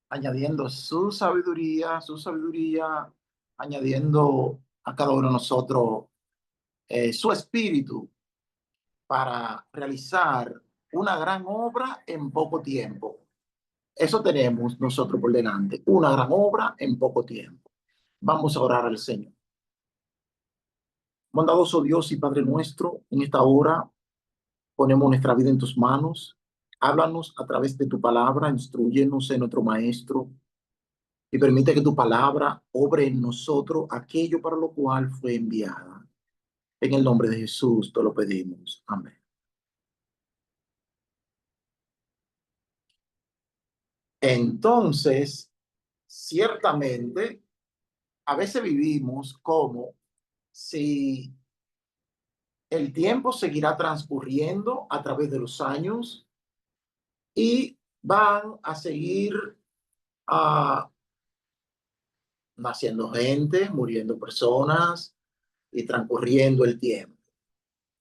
añadiendo su sabiduría, añadiendo a cada uno de nosotros su espíritu para realizar una gran obra en poco tiempo. Eso tenemos nosotros por delante, una gran obra en poco tiempo. Vamos a orar al Señor. Bondadoso Dios y Padre nuestro, en esta hora ponemos nuestra vida en tus manos. Háblanos a través de tu palabra, instrúyenos en nuestro Maestro y permite que tu palabra obre en nosotros aquello para lo cual fue enviada. En el nombre de Jesús te lo pedimos. Amén. Entonces, ciertamente, a veces vivimos como si el tiempo seguirá transcurriendo a través de los años y van a seguir ah, naciendo gente, muriendo personas y transcurriendo el tiempo.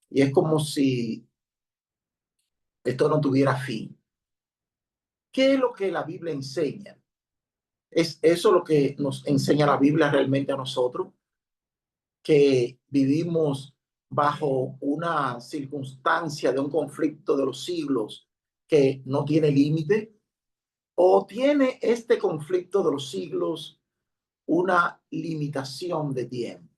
Y es como si esto no tuviera fin. ¿Qué es lo que la Biblia enseña? ¿Es eso lo que nos enseña la Biblia realmente a nosotros? Que vivimos bajo una circunstancia de un conflicto de los siglos que no tiene límite, o tiene este conflicto de los siglos una limitación de tiempo.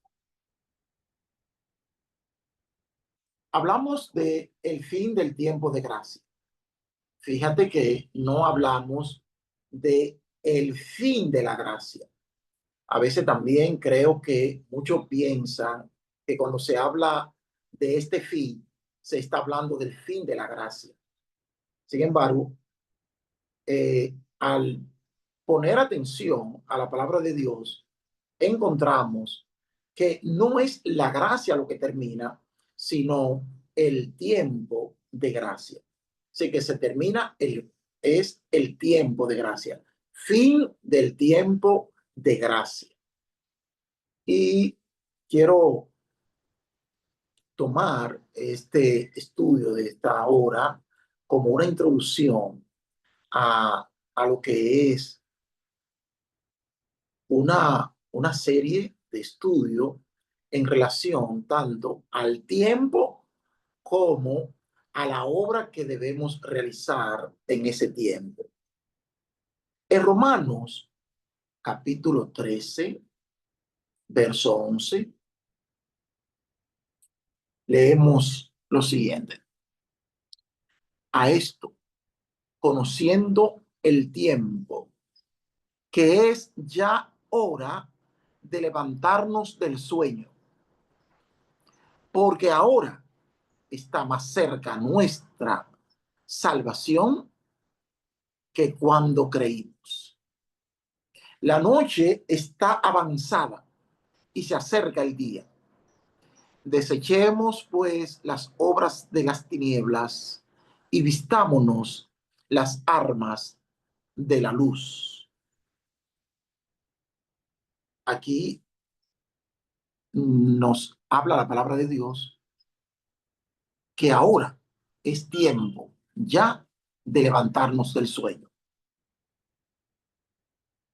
Hablamos de el fin del tiempo de gracia. Fíjate que no hablamos de el fin de la gracia. A veces también creo que muchos piensan que cuando se habla de este fin, se está hablando del fin de la gracia. Sin embargo, al poner atención a la palabra de Dios, encontramos que no es la gracia lo que termina, sino el tiempo de gracia. Así que se termina es el tiempo de gracia. Fin del tiempo de gracia. Y quiero tomar este estudio de esta hora como una introducción a lo que es una serie de estudio en relación tanto al tiempo como a la obra que debemos realizar en ese tiempo. En Romanos capítulo 13, verso 11, leemos lo siguiente. A esto, conociendo el tiempo, que es ya hora de levantarnos del sueño, porque ahora está más cerca nuestra salvación que cuando creímos. La noche está avanzada y se acerca el día. Desechemos pues las obras de las tinieblas y vistámonos las armas de la luz. Aquí nos habla la palabra de Dios que ahora es tiempo ya de levantarnos del sueño.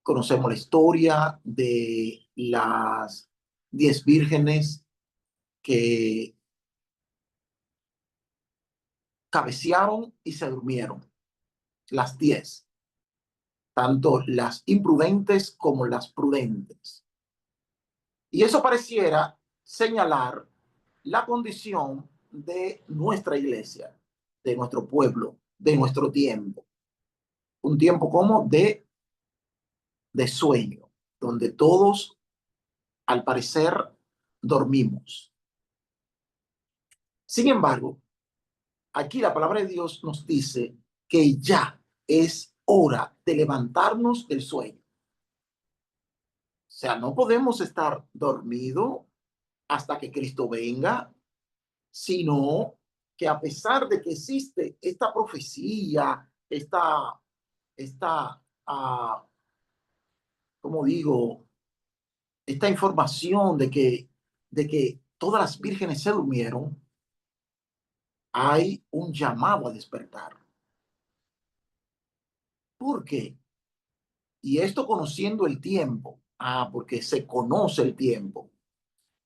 Conocemos la historia de las 10 vírgenes que cabecearon y se durmieron. Las 10, tanto las imprudentes como las prudentes. Y eso pareciera señalar la condición de nuestra iglesia, de nuestro pueblo, de nuestro tiempo. Un tiempo como de sueño, donde todos, al parecer, dormimos. Sin embargo, aquí la palabra de Dios nos dice que ya es hora de levantarnos del sueño. O sea, no podemos estar dormidos hasta que Cristo venga, sino que a pesar de que existe esta profecía, esta como digo, esta información de que todas las vírgenes se durmieron, hay un llamado a despertar. ¿Por qué? Y esto conociendo el tiempo. Ah, porque se conoce el tiempo.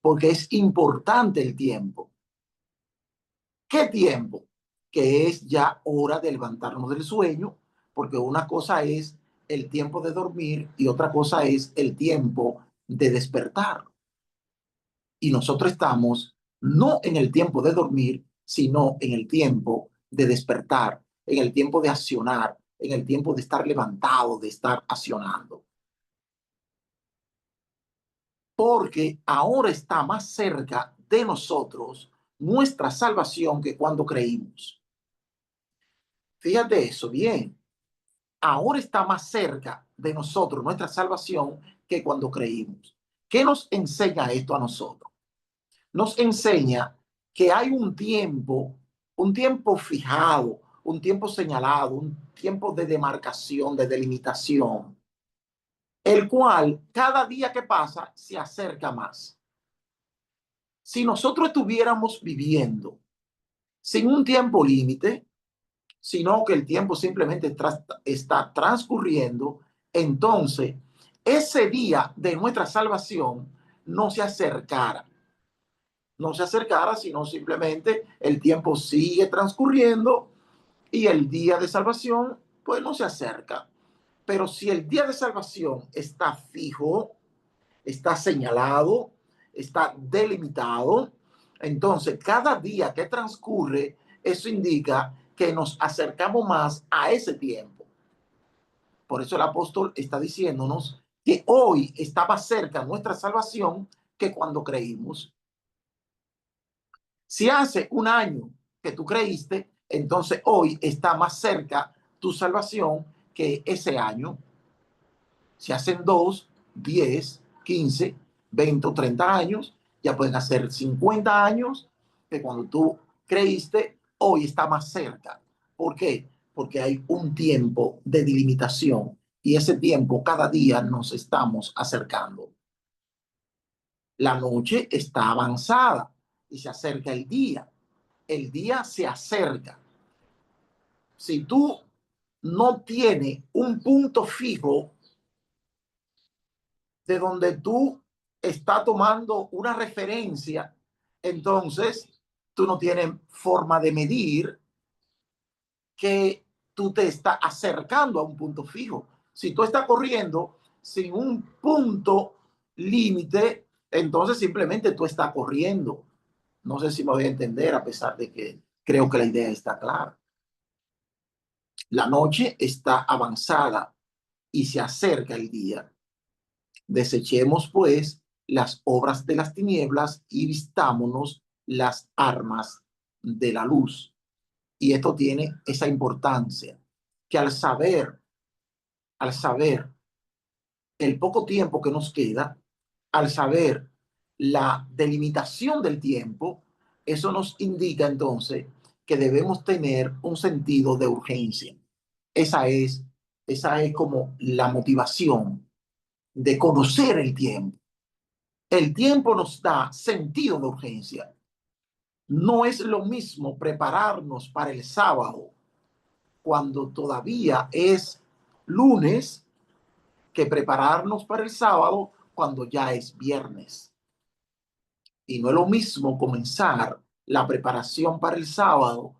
Porque es importante el tiempo. ¿Qué tiempo? Que es ya hora de levantarnos del sueño, porque una cosa es el tiempo de dormir y otra cosa es el tiempo de despertar. Y nosotros estamos no en el tiempo de dormir, sino en el tiempo de despertar, en el tiempo de accionar, en el tiempo de estar levantado, de estar accionando. Porque ahora está más cerca de nosotros nuestra salvación que cuando creímos. Fíjate eso bien. Ahora está más cerca de nosotros nuestra salvación que cuando creímos. ¿Qué nos enseña esto a nosotros? Nos enseña que hay un tiempo fijado, un tiempo señalado, un tiempo de demarcación, de delimitación, el cual cada día que pasa se acerca más. Si nosotros estuviéramos viviendo sin un tiempo límite, sino que el tiempo simplemente está transcurriendo, entonces ese día de nuestra salvación no se acercara. No se acercara, sino simplemente el tiempo sigue transcurriendo y el día de salvación pues no se acerca. Pero si el día de salvación está fijo, está señalado, está delimitado, entonces cada día que transcurre, eso indica que nos acercamos más a ese tiempo. Por eso el apóstol está diciéndonos que hoy está más cerca nuestra salvación que cuando creímos. Si hace un año que tú creíste, entonces hoy está más cerca tu salvación que ese año. Si hacen 2, 10, 15, 20 o 30 años, ya pueden hacer 50 años que cuando tú creíste, hoy está más cerca. ¿Por qué? Porque hay un tiempo de delimitación y ese tiempo cada día nos estamos acercando. La noche está avanzada y se acerca el día. El día se acerca. Si tú no tienes un punto fijo de donde tú estás tomando una referencia, entonces tú no tienes forma de medir que tú te estás acercando a un punto fijo. Si tú estás corriendo sin un punto límite, entonces simplemente tú estás corriendo. No sé si me voy a entender, a pesar de que creo que la idea está clara. La noche está avanzada y se acerca el día. Desechemos, pues, las obras de las tinieblas y vistámonos las armas de la luz. Y esto tiene esa importancia, que al saber el poco tiempo que nos queda, al saber la delimitación del tiempo, eso nos indica entonces que debemos tener un sentido de urgencia. Esa es, esa es como la motivación de conocer el tiempo. El tiempo nos da sentido de urgencia. No es lo mismo prepararnos para el sábado cuando todavía es lunes que prepararnos para el sábado cuando ya es viernes. Y no es lo mismo comenzar la preparación para el sábado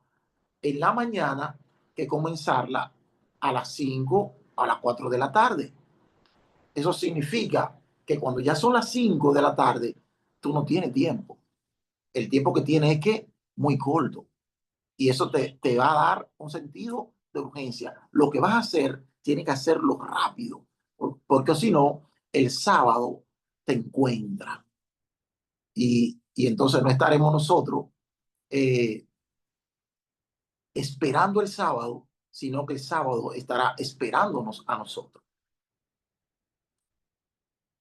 en la mañana que comenzarla a las 5 a las 4 de la tarde. Eso significa que cuando ya son las 5 de la tarde, tú no tienes tiempo. El tiempo que tienes es que muy corto. Y eso te va a dar un sentido de urgencia. Lo que vas a hacer, tienes que hacerlo rápido, porque si no, el sábado te encuentra. Y entonces no estaremos nosotros eh, esperando el sábado, sino que el sábado estará esperándonos a nosotros.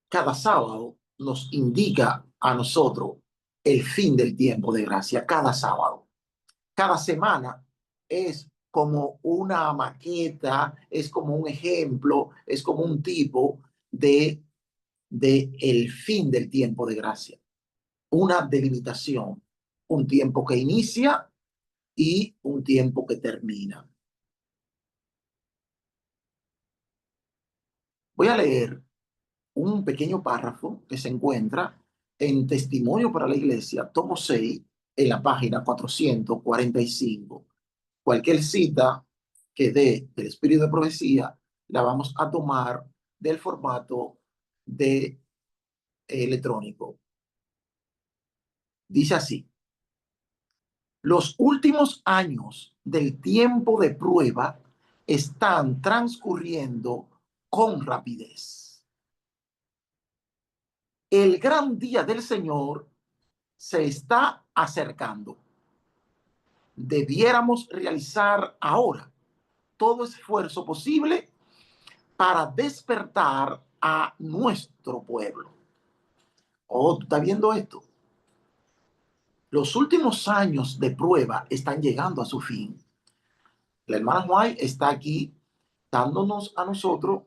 Cada sábado nos indica a nosotros el fin del tiempo de gracia, cada sábado. Cada semana es como una maqueta, es como un ejemplo, es como un tipo de el fin del tiempo de gracia. Una delimitación, un tiempo que inicia y un tiempo que termina. Voy a leer un pequeño párrafo que se encuentra en Testimonio para la Iglesia, tomo 6, en la página 445. Cualquier cita que dé del Espíritu de Profecía la vamos a tomar del formato de electrónico. Dice así: los últimos años del tiempo de prueba están transcurriendo con rapidez. El gran día del Señor se está acercando. Debiéramos realizar ahora todo esfuerzo posible para despertar a nuestro pueblo. Oh, ¿tú estás viendo esto? Los últimos años de prueba están llegando a su fin. La hermana White está aquí dándonos a nosotros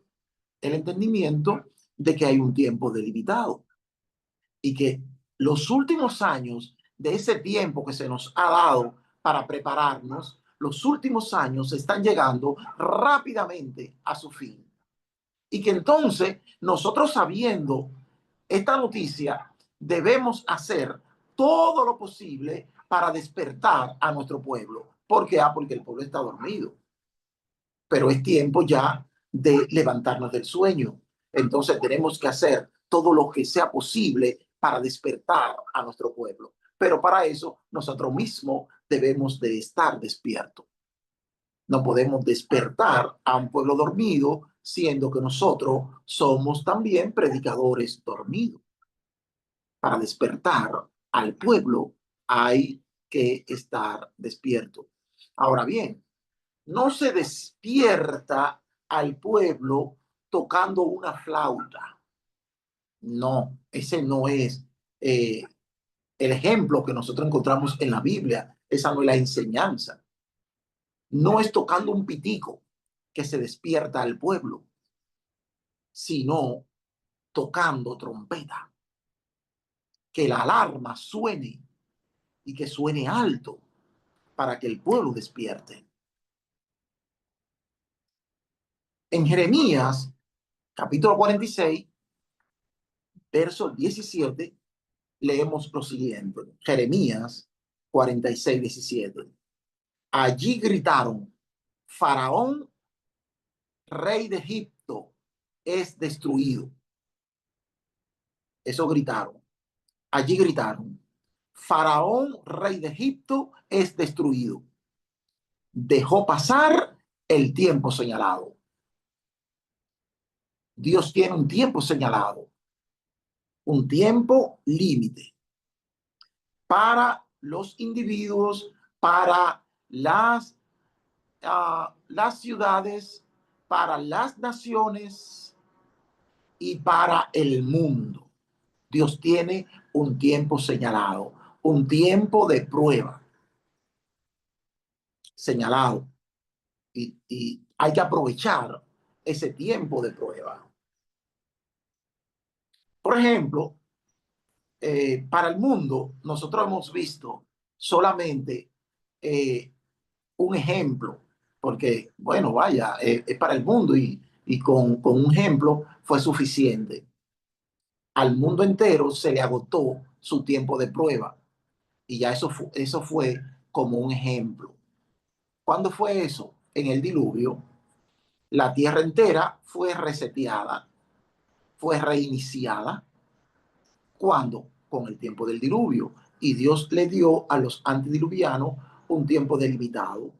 el entendimiento de que hay un tiempo delimitado y que los últimos años de ese tiempo que se nos ha dado para prepararnos, los últimos años están llegando rápidamente a su fin. Y que entonces nosotros, sabiendo esta noticia, debemos hacer todo lo posible para despertar a nuestro pueblo. ¿Por qué? Porque el pueblo está dormido. Pero es tiempo ya de levantarnos del sueño. Entonces tenemos que hacer todo lo que sea posible para despertar a nuestro pueblo. Pero para eso nosotros mismos debemos de estar despiertos. No podemos despertar a un pueblo dormido, siendo que nosotros somos también predicadores dormidos. Para despertar al pueblo hay que estar despierto. Ahora bien, no se despierta al pueblo tocando una flauta. No, ese no es eh, el ejemplo que nosotros encontramos en la Biblia. Esa no es la enseñanza. No es tocando un pitico que se despierta al pueblo, sino tocando trompeta. Que la alarma suene y que suene alto para que el pueblo despierte. En Jeremías, capítulo 46, verso 17, leemos lo siguiente. Jeremías 46, 17. Allí gritaron: Faraón, rey de Egipto, es destruido. Eso gritaron. Allí gritaron: Faraón, rey de Egipto, es destruido. Dejó pasar el tiempo señalado. Dios tiene un tiempo señalado, un tiempo límite para los individuos, para las ciudades, para las naciones y para el mundo. Dios tiene un tiempo señalado, un tiempo de prueba señalado. Y hay que aprovechar ese tiempo de prueba. Por ejemplo, para el mundo, nosotros hemos visto solamente eh, un ejemplo, porque, bueno, vaya, es para el mundo y con un ejemplo fue suficiente. Al mundo entero se le agotó su tiempo de prueba y ya eso fue como un ejemplo. ¿Cuándo fue eso? En el diluvio. La tierra entera fue reseteada, fue reiniciada. ¿Cuándo? Con el tiempo del diluvio. Y Dios le dio a los antediluvianos un tiempo delimitado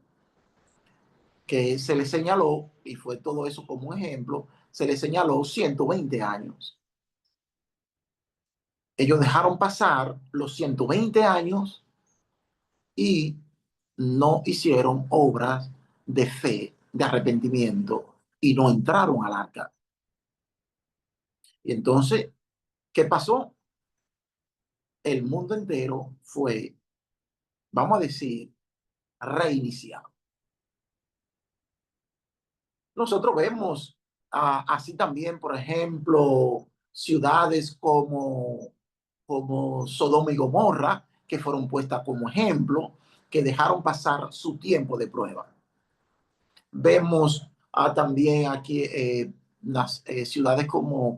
que se le señaló, y fue todo eso como ejemplo, se le señaló 120 años. Ellos dejaron pasar los 120 años y no hicieron obras de fe, de arrepentimiento, y no entraron al arca. Y entonces, ¿qué pasó? El mundo entero fue, vamos a decir, reiniciado. Nosotros vemos así también, por ejemplo, ciudades como Sodoma y Gomorra, que fueron puestas como ejemplo, que dejaron pasar su tiempo de prueba. Vemos también aquí las ciudades como,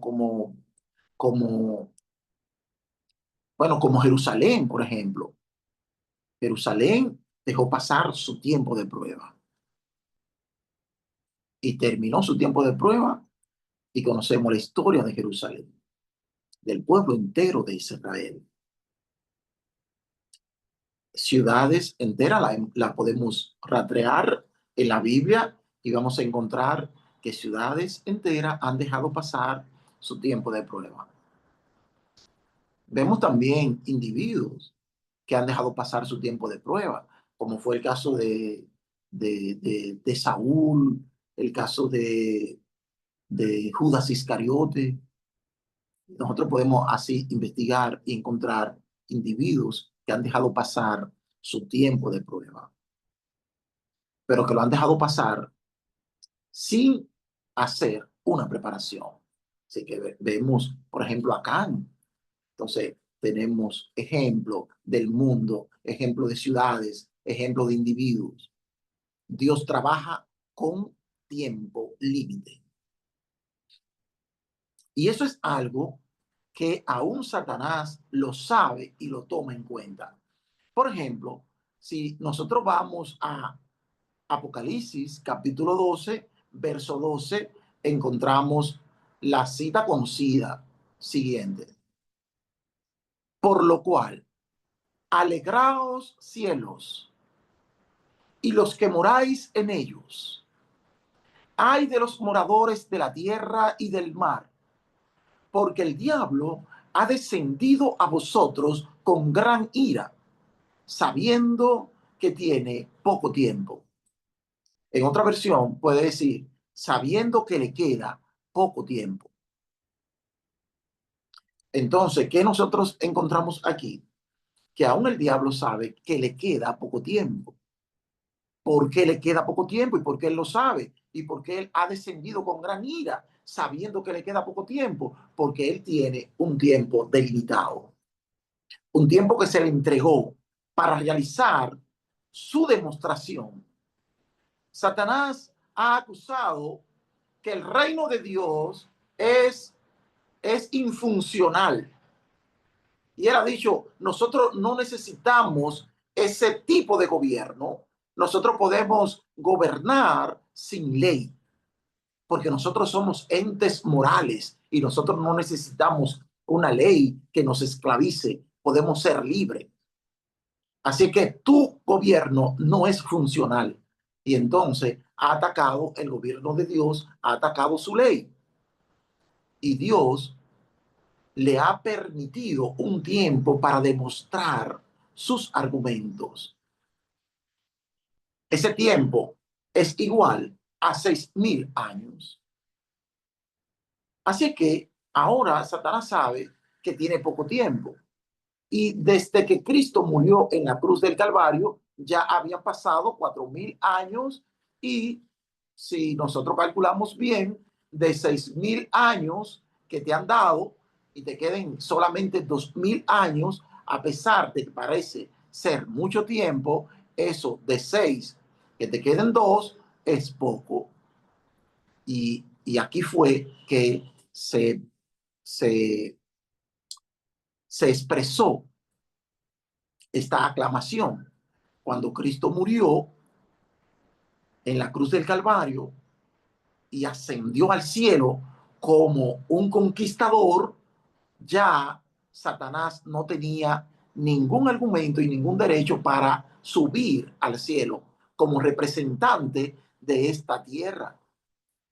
bueno, como Jerusalén, por ejemplo. Jerusalén dejó pasar su tiempo de prueba y terminó su tiempo de prueba y conocemos la historia de Jerusalén, del pueblo entero de Israel. Ciudades enteras la podemos rastrear en la Biblia y vamos a encontrar que ciudades enteras han dejado pasar su tiempo de prueba. Vemos también individuos que han dejado pasar su tiempo de prueba, como fue el caso de Saúl, el caso de Judas Iscariote. Nosotros podemos así investigar y encontrar individuos que han dejado pasar su tiempo de prueba, pero que lo han dejado pasar sin hacer una preparación. Así que vemos, por ejemplo, a Acán. Entonces, tenemos ejemplo del mundo, ejemplo de ciudades, ejemplo de individuos. Dios trabaja con tiempo límite. Y eso es algo que aún Satanás lo sabe y lo toma en cuenta. Por ejemplo, si nosotros vamos a Apocalipsis, capítulo 12, verso 12, encontramos la cita conocida siguiente. Por lo cual, alegraos cielos y los que moráis en ellos. Ay de los moradores de la tierra y del mar, porque el diablo ha descendido a vosotros con gran ira, sabiendo que tiene poco tiempo. En otra versión puede decir, sabiendo que le queda poco tiempo. Entonces, ¿qué nosotros encontramos aquí? Que aún el diablo sabe que le queda poco tiempo. ¿Por qué le queda poco tiempo? ¿Y por qué él lo sabe? ¿Y por qué él ha descendido con gran ira, sabiendo que le queda poco tiempo? Porque él tiene un tiempo delimitado. Un tiempo que se le entregó para realizar su demostración. Satanás ha acusado que el reino de Dios es infuncional. Y él ha dicho, nosotros no necesitamos ese tipo de gobierno. Nosotros podemos gobernar sin ley, porque nosotros somos entes morales y nosotros no necesitamos una ley que nos esclavice. Podemos ser libres. Así que tu gobierno no es funcional. Y entonces ha atacado el gobierno de Dios, ha atacado su ley. Y Dios le ha permitido un tiempo para demostrar sus argumentos. Ese tiempo es igual a 6,000 años. Así que ahora Satanás sabe que tiene poco tiempo. Y desde que Cristo murió en la cruz del Calvario, ya habían pasado 4,000 años y si nosotros calculamos bien, de 6,000 años que te han dado y te queden solamente 2,000 años, a pesar de que parece ser mucho tiempo, eso de 6 que te queden 2 es poco. Y aquí fue que se, se expresó esta aclamación. Cuando Cristo murió en la cruz del Calvario y ascendió al cielo como un conquistador, ya Satanás no tenía ningún argumento y ningún derecho para subir al cielo como representante de esta tierra.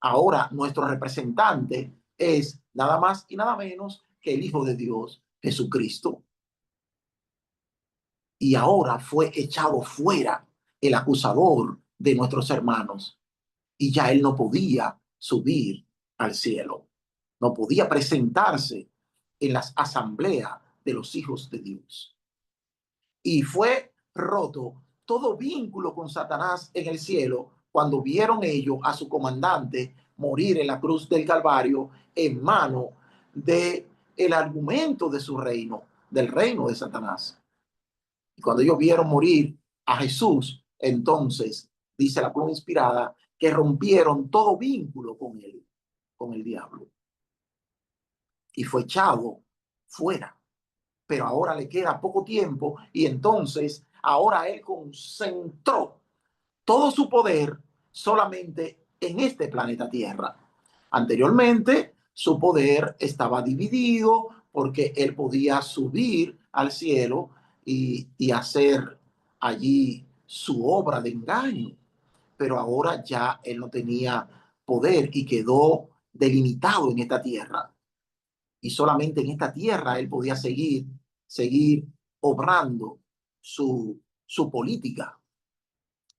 Ahora nuestro representante es nada más y nada menos que el Hijo de Dios, Jesucristo. Y ahora fue echado fuera el acusador de nuestros hermanos y ya él no podía subir al cielo, no podía presentarse en las asambleas de los hijos de Dios. Y fue roto todo vínculo con Satanás en el cielo cuando vieron ellos a su comandante morir en la cruz del Calvario en mano de el argumento de su reino, del reino de Satanás. Y cuando ellos vieron morir a Jesús, entonces, dice la pluma inspirada, que rompieron todo vínculo con el diablo y fue echado fuera. Pero ahora le queda poco tiempo y entonces ahora él concentró todo su poder solamente en este planeta Tierra. Anteriormente, su poder estaba dividido porque él podía subir al cielo y hacer allí su obra de engaño. Pero ahora ya él no tenía poder y quedó delimitado en esta tierra. Y solamente en esta tierra él podía seguir obrando su política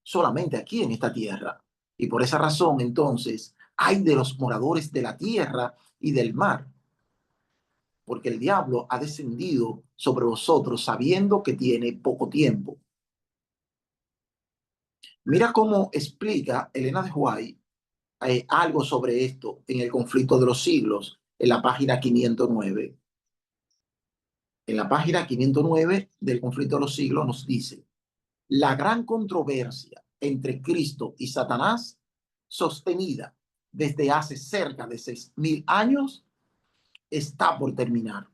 solamente aquí en esta tierra. Y por esa razón, entonces, hay de los moradores de la tierra y del mar, porque el diablo ha descendido sobre vosotros sabiendo que tiene poco tiempo. Mira cómo explica Elena de White algo sobre esto en el conflicto de los siglos, en la página 509. En la página 509 del conflicto de los siglos nos dice: la gran controversia entre Cristo y Satanás, sostenida desde hace cerca de 6000 años, está por terminar.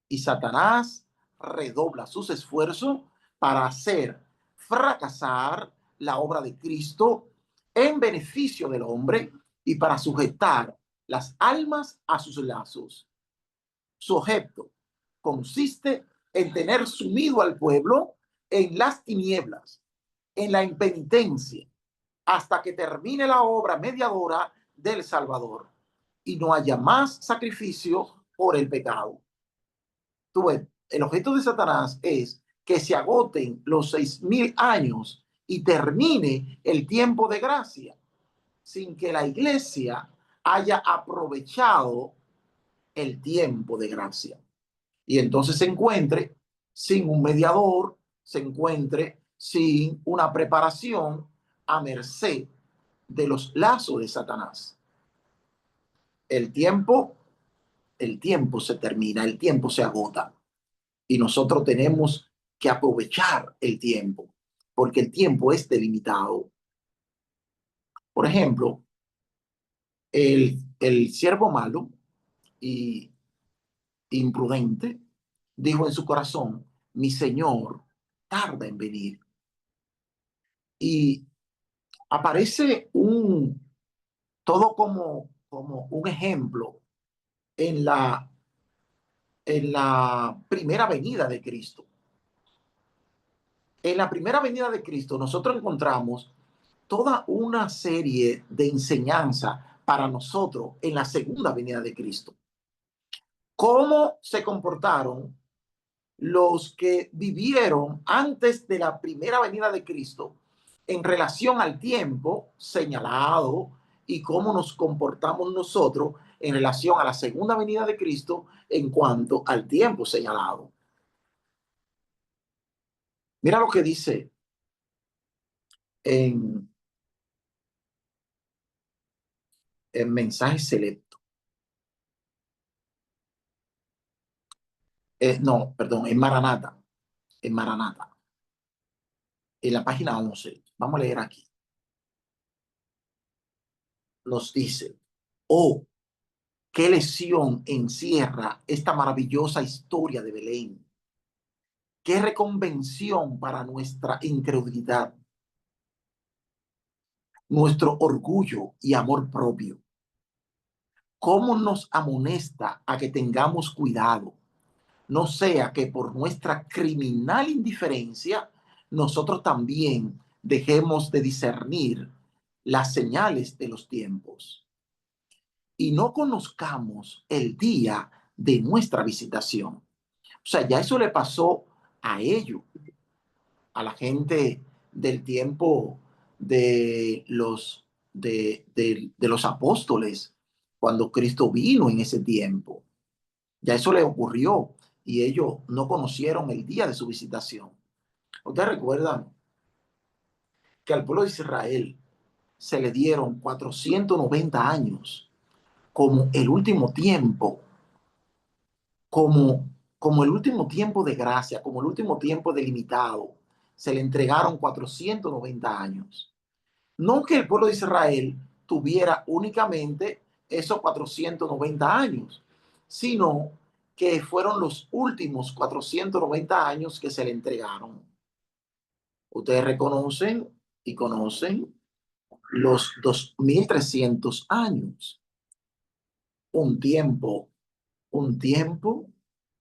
Y Satanás redobla sus esfuerzos para hacer fracasar la obra de Cristo en beneficio del hombre y para sujetar las almas a sus lazos. Su objeto consiste en tener sumido al pueblo en las tinieblas, en la impenitencia, hasta que termine la obra mediadora del Salvador y no haya más sacrificio por el pecado. Tú ves, el objeto de Satanás es que se agoten los 6000 años y termine el tiempo de gracia sin que la iglesia haya aprovechado el tiempo de gracia. Y entonces se encuentre sin un mediador, se encuentre sin una preparación a merced de los lazos de Satanás. El tiempo, el tiempo se termina, el tiempo se agota y nosotros tenemos que aprovechar el tiempo porque el tiempo es delimitado. Por ejemplo, el siervo malo y imprudente dijo en su corazón: mi señor tarda en venir. Y aparece todo como un ejemplo en la primera venida de Cristo. En la primera venida de Cristo nosotros encontramos toda una serie de enseñanzas para nosotros en la segunda venida de Cristo. ¿Cómo se comportaron los que vivieron antes de la primera venida de Cristo en relación al tiempo señalado y cómo nos comportamos nosotros en relación a la segunda venida de Cristo en cuanto al tiempo señalado? Mira lo que dice en Mensaje Selecto. No, perdón, en Maranata, en la página 11. Vamos a leer aquí. Nos dice: oh, qué lesión encierra esta maravillosa historia de Belén. Qué reconvención para nuestra incredulidad, nuestro orgullo y amor propio. Cómo nos amonesta a que tengamos cuidado, no sea que por nuestra criminal indiferencia nosotros también dejemos de discernir las señales de los tiempos y no conozcamos el día de nuestra visitación. O sea, ya eso le pasó a ellos, a la gente del tiempo de los apóstoles, cuando Cristo vino en ese tiempo. Ya eso le ocurrió y ellos no conocieron el día de su visitación. Ustedes recuerdan que al pueblo de Israel se le dieron 490 años como el último tiempo, como el último tiempo de gracia, como el último tiempo delimitado. Se le entregaron 490 años. No que el pueblo de Israel tuviera únicamente esos 490 años, sino que fueron los últimos 490 años que se le entregaron. Ustedes reconocen y conocen los 2300 años, un tiempo, un tiempo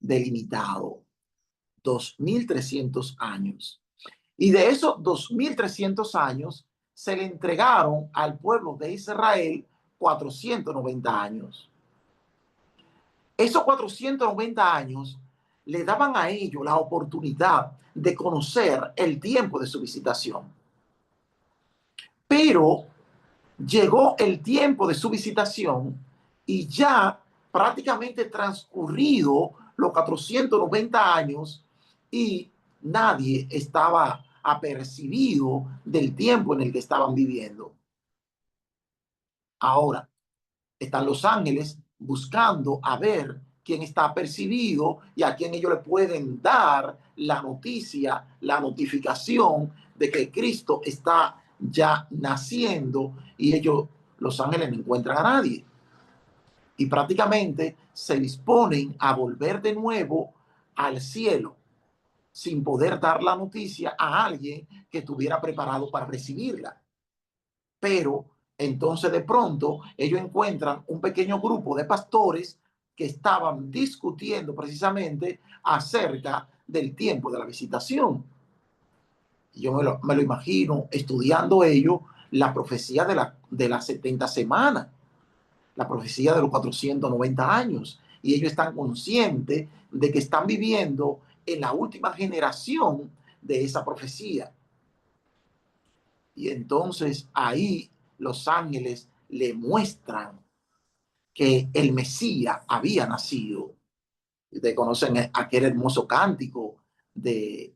delimitado, 2300 años. Y de esos 2300 años se le entregaron al pueblo de Israel 490 años. Esos 490 años le daban a ellos la oportunidad de conocer el tiempo de su visitación. Pero llegó el tiempo de su visitación y ya prácticamente transcurrido los 490 años y nadie estaba apercibido del tiempo en el que estaban viviendo. Ahora están los ángeles buscando a ver quién está apercibido y a quién ellos le pueden dar la noticia, la notificación de que Cristo está ya naciendo, y ellos, los ángeles, no encuentran a nadie. Y prácticamente se disponen a volver de nuevo al cielo sin poder dar la noticia a alguien que estuviera preparado para recibirla. Pero entonces de pronto ellos encuentran un pequeño grupo de pastores que estaban discutiendo precisamente acerca del tiempo de la visitación. Y yo me lo imagino estudiando ellos la profecía de las 70 semanas, la profecía de los 490 años. Y ellos están conscientes de que están viviendo en la última generación de esa profecía. Y entonces ahí los ángeles le muestran que el Mesías había nacido. Ustedes conocen aquel hermoso cántico de,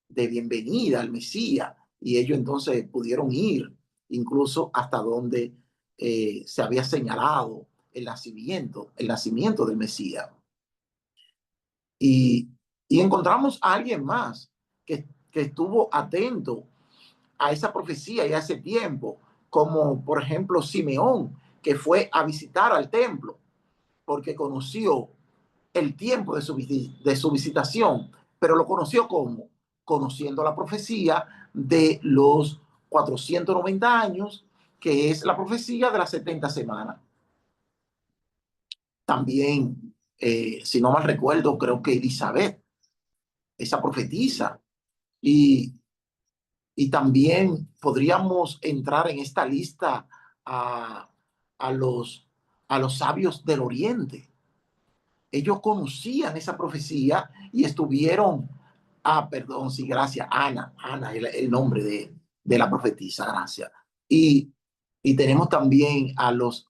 de bienvenida al Mesías, y ellos entonces pudieron ir incluso hasta donde se había señalado el nacimiento del Mesías. Y, y encontramos a alguien más que estuvo atento a esa profecía y a ese tiempo, como por ejemplo Simeón, que fue a visitar al templo porque conoció el tiempo de su visitación, pero lo conoció como conociendo la profecía de los 490 años, que es la profecía de las 70 semanas. También, si no mal recuerdo, creo que Elizabeth, esa profetisa, y Y también podríamos entrar en esta lista a, a, los, a los sabios del Oriente. Ellos conocían esa profecía y estuvieron, perdón, sí, gracias, Ana, el nombre de la profetisa, gracias. Y tenemos también a los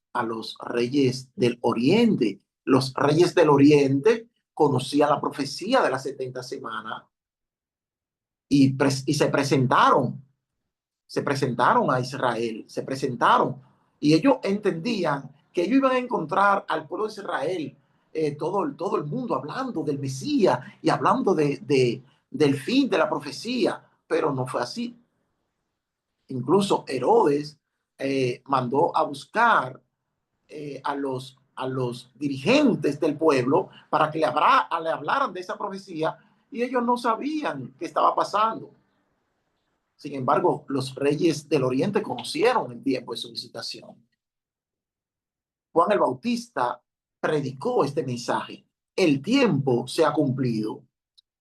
reyes del Oriente. Los reyes del Oriente conocían la profecía de las 70 semanas y se presentaron a Israel, se presentaron, y ellos entendían que ellos iban a encontrar al pueblo de Israel, todo el mundo hablando del Mesías y hablando del fin de la profecía, pero no fue así. Incluso Herodes mandó a buscar a los dirigentes del pueblo para que le hablaran de esa profecía, y ellos no sabían qué estaba pasando. Sin embargo, los reyes del Oriente conocieron el tiempo de su visitación. Juan el Bautista predicó este mensaje. El tiempo se ha cumplido.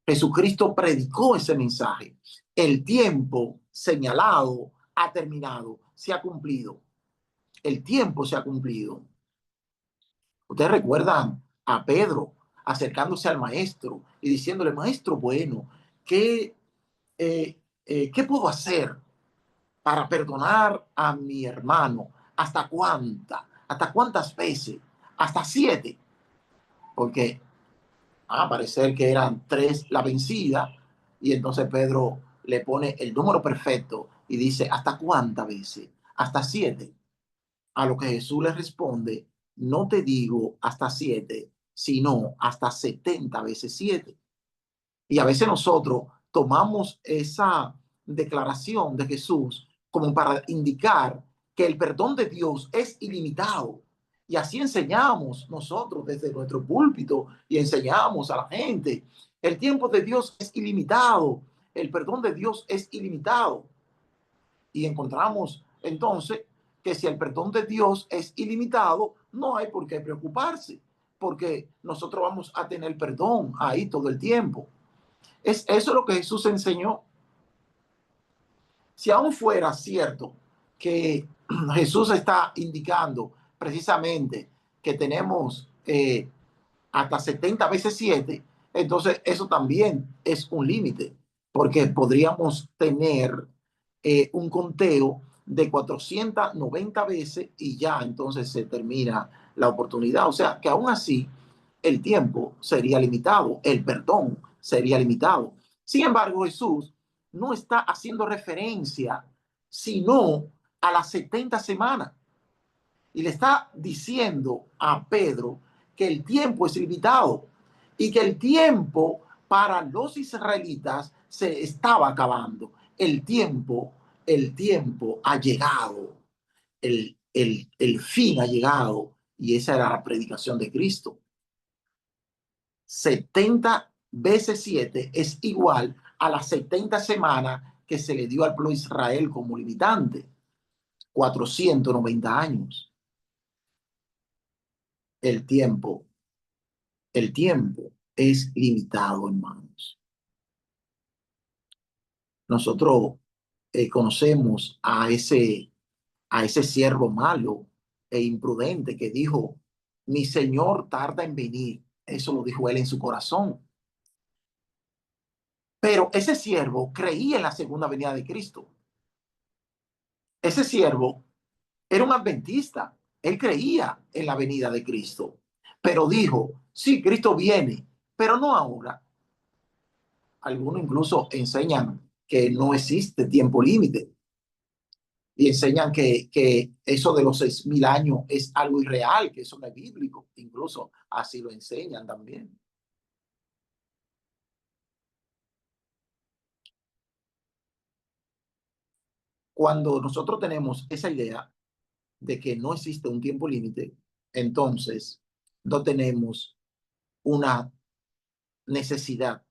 Jesucristo predicó ese mensaje. El tiempo señalado ha terminado, se ha cumplido. El tiempo se ha cumplido. Ustedes recuerdan a Pedro acercándose al maestro y diciéndole: maestro bueno, ¿qué puedo hacer para perdonar a mi hermano? ¿Hasta cuánta? ¿Hasta cuántas veces? Hasta 7. Porque parecer que eran 3 la vencida, y entonces Pedro le pone el número perfecto y dice: ¿hasta cuántas veces? Hasta 7. A lo que Jesús le responde: no te digo hasta 7, sino hasta 70 veces 7. Y a veces nosotros tomamos esa declaración de Jesús como para indicar que el perdón de Dios es ilimitado Y así enseñamos nosotros desde nuestro púlpito y enseñamos a la gente. El tiempo de Dios es ilimitado. El perdón de Dios es ilimitado. Y encontramos entonces que si el perdón de Dios es ilimitado, no hay por qué preocuparse, porque nosotros vamos a tener perdón ahí todo el tiempo. Es eso lo que Jesús enseñó. Si aún fuera cierto que Jesús está indicando precisamente que tenemos hasta 70 veces 7, entonces eso también es un límite, porque podríamos tener un conteo de 490 veces y ya entonces se termina la oportunidad. O sea que aún así el tiempo sería limitado, el perdón sería limitado. Sin embargo, Jesús no está haciendo referencia sino a las 70 semanas y le está diciendo a Pedro que el tiempo es limitado y que el tiempo para los israelitas se estaba acabando. El tiempo ha llegado, el fin ha llegado y esa era la predicación de Cristo. 70 veces 7 es igual a las 70 semanas que se le dio al pueblo de Israel como limitante, 490 años. El tiempo, el tiempo es limitado, hermanos. Nosotros conocemos a ese siervo malo e imprudente que dijo, mi Señor tarda en venir. Eso lo dijo él en su corazón. Pero ese siervo creía en la segunda venida de Cristo. Ese siervo era un adventista. Él creía en la venida de Cristo. Pero dijo, sí, Cristo viene, pero no ahora. Algunos incluso enseñan que no existe tiempo límite y enseñan que eso de los 6.000 años es algo irreal, que eso no es bíblico. Incluso así lo enseñan también. Cuando nosotros tenemos esa idea de que no existe un tiempo límite, entonces no tenemos una necesidad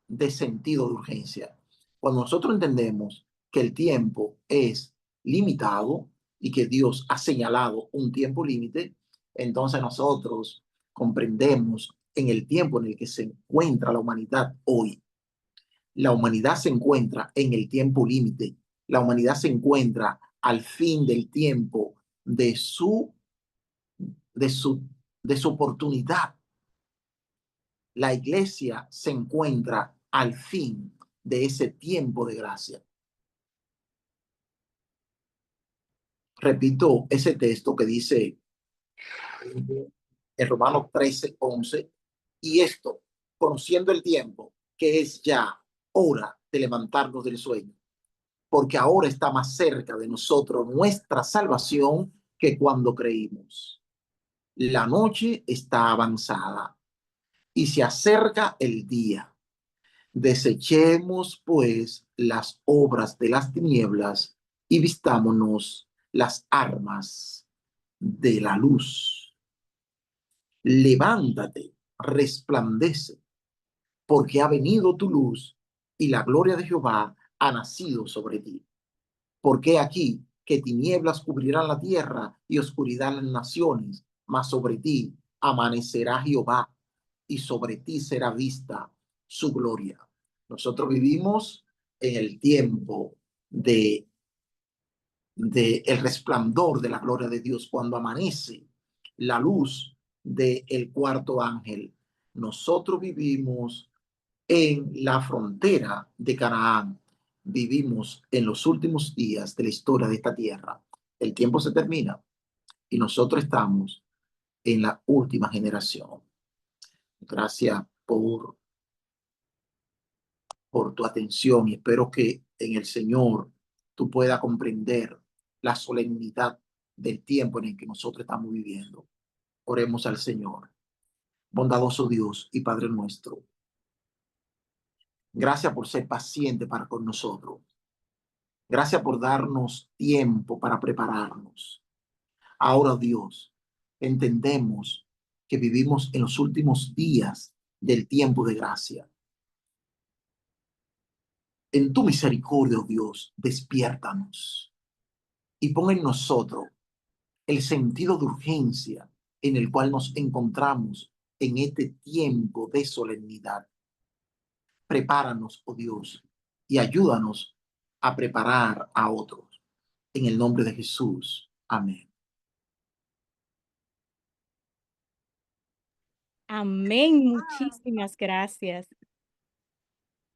de sentido de urgencia. Cuando nosotros entendemos que el tiempo es limitado y que Dios ha señalado un tiempo límite, entonces nosotros comprendemos en el tiempo en el que se encuentra la humanidad hoy. La humanidad se encuentra en el tiempo límite. La humanidad se encuentra al fin del tiempo de de su, de su oportunidad. La iglesia se encuentra al fin de ese tiempo de gracia. Repito ese texto que dice en Romanos 13:11, y esto, conociendo el tiempo, que es ya hora de levantarnos del sueño, porque ahora está más cerca de nosotros nuestra salvación que cuando creímos. La noche está avanzada y se acerca el día. Desechemos, pues, las obras de las tinieblas y vistámonos las armas de la luz. Levántate, resplandece, porque ha venido tu luz y la gloria de Jehová ha nacido sobre ti. Porque aquí que tinieblas cubrirán la tierra y oscuridad las naciones, mas sobre ti amanecerá Jehová y sobre ti será vista su gloria. Nosotros vivimos en el tiempo de el resplandor de la gloria de Dios. Cuando amanece la luz del cuarto ángel, nosotros vivimos en la frontera de Canaán. Vivimos en los últimos días de la historia de esta tierra. El tiempo se termina y nosotros estamos en la última generación. Gracias por tu atención y espero que en el Señor tú puedas comprender la solemnidad del tiempo en el que nosotros estamos viviendo. Oremos al Señor. Bondadoso Dios y Padre nuestro, gracias por ser paciente para con nosotros. Gracias por darnos tiempo para prepararnos. Ahora, Dios, entendemos que vivimos en los últimos días del tiempo de gracia. En tu misericordia, oh Dios, despiértanos y pon en nosotros el sentido de urgencia en el cual nos encontramos en este tiempo de solemnidad. Prepáranos, oh Dios, y ayúdanos a preparar a otros. En el nombre de Jesús. Amén. Amén. Muchísimas gracias.